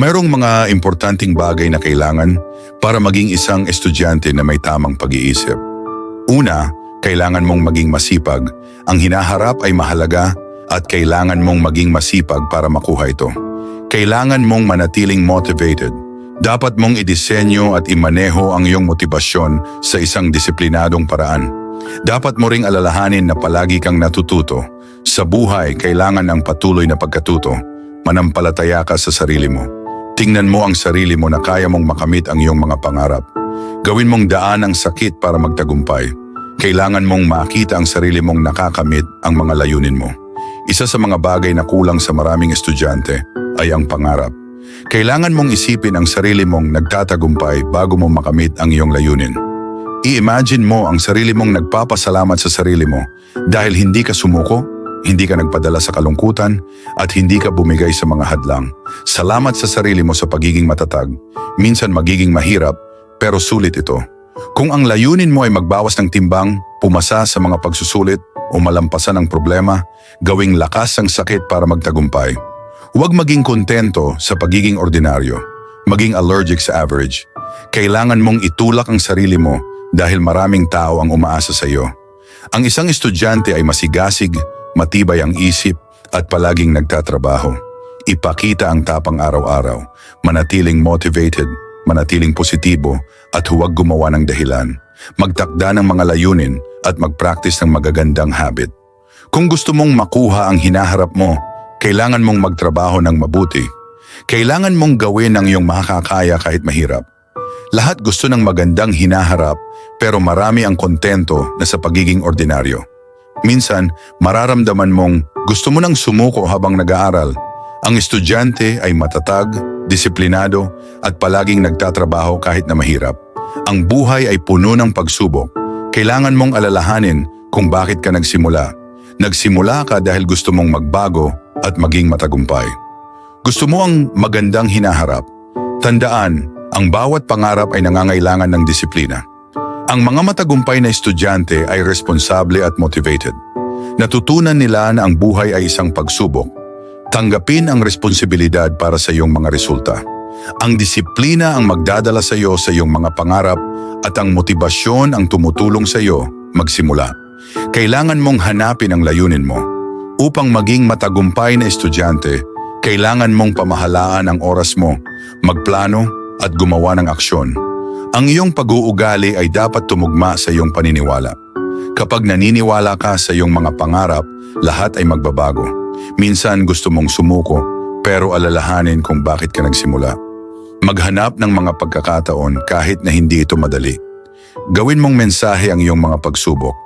Mayroong mga importanteng bagay na kailangan para maging isang estudyante na may tamang pag-iisip. Una, kailangan mong maging masipag. Ang hinaharap ay mahalaga at kailangan mong maging masipag para makuha ito. Kailangan mong manatiling motivated. Dapat mong idisenyo at imaneho ang iyong motibasyon sa isang disiplinadong paraan. Dapat mo ring alalahanin na palagi kang natututo. Sa buhay, kailangan ang patuloy na pagkatuto. Manampalataya ka sa sarili mo. Tingnan mo ang sarili mo na kaya mong makamit ang iyong mga pangarap. Gawin mong daan ang sakit para magtagumpay. Kailangan mong makita ang sarili mong nakakamit ang mga layunin mo. Isa sa mga bagay na kulang sa maraming estudyante ay ang pangarap. Kailangan mong isipin ang sarili mong nagtatagumpay bago mo makamit ang iyong layunin. I-imagine mo ang sarili mong nagpapasalamat sa sarili mo dahil hindi ka sumuko, hindi ka nagpadala sa kalungkutan, at hindi ka bumigay sa mga hadlang. Salamat sa sarili mo sa pagiging matatag. Minsan magiging mahirap, pero sulit ito. Kung ang layunin mo ay magbawas ng timbang, pumasa sa mga pagsusulit, o malampasan ang problema, gawing lakas ang sakit para magtagumpay. Huwag maging kontento sa pagiging ordinaryo. Maging allergic sa average. Kailangan mong itulak ang sarili mo dahil maraming tao ang umaasa sa iyo. Ang isang estudyante ay masigasig, matibay ang isip, at palaging nagtatrabaho. Ipakita ang tapang araw-araw, manatiling motivated, manatiling positibo, at huwag gumawa ng dahilan. Magtakda ng mga layunin at mag-practice ng magagandang habit. Kung gusto mong makuha ang hinaharap mo, kailangan mong magtrabaho ng mabuti. Kailangan mong gawin ang iyong makakaya kahit mahirap. Lahat gusto ng magandang hinaharap, pero marami ang kontento na sa pagiging ordinaryo. Minsan, mararamdaman mong gusto mo nang sumuko habang nag-aaral. Ang estudyante ay matatag, disiplinado, at palaging nagtatrabaho kahit na mahirap. Ang buhay ay puno ng pagsubok. Kailangan mong alalahanin kung bakit ka nagsimula. Nagsimula ka dahil gusto mong magbago at maging matagumpay. Gusto mo ang magandang hinaharap. Tandaan, ang bawat pangarap ay nangangailangan ng disiplina. Ang mga matagumpay na estudyante ay responsable at motivated. Natutunan nila na ang buhay ay isang pagsubok. Tanggapin ang responsibilidad para sa iyong mga resulta. Ang disiplina ang magdadala sa iyo sa iyong mga pangarap at ang motibasyon ang tumutulong sa iyo magsimula. Kailangan mong hanapin ang layunin mo. Upang maging matagumpay na estudyante, kailangan mong pamahalaan ang oras mo, magplano at gumawa ng aksyon. Ang iyong pag-uugali ay dapat tumugma sa iyong paniniwala. Kapag naniniwala ka sa iyong mga pangarap, lahat ay magbabago. Minsan gusto mong sumuko, pero alalahanin kung bakit ka nagsimula. Maghanap ng mga pagkakataon kahit na hindi ito madali. Gawin mong mensahe ang iyong mga pagsubok.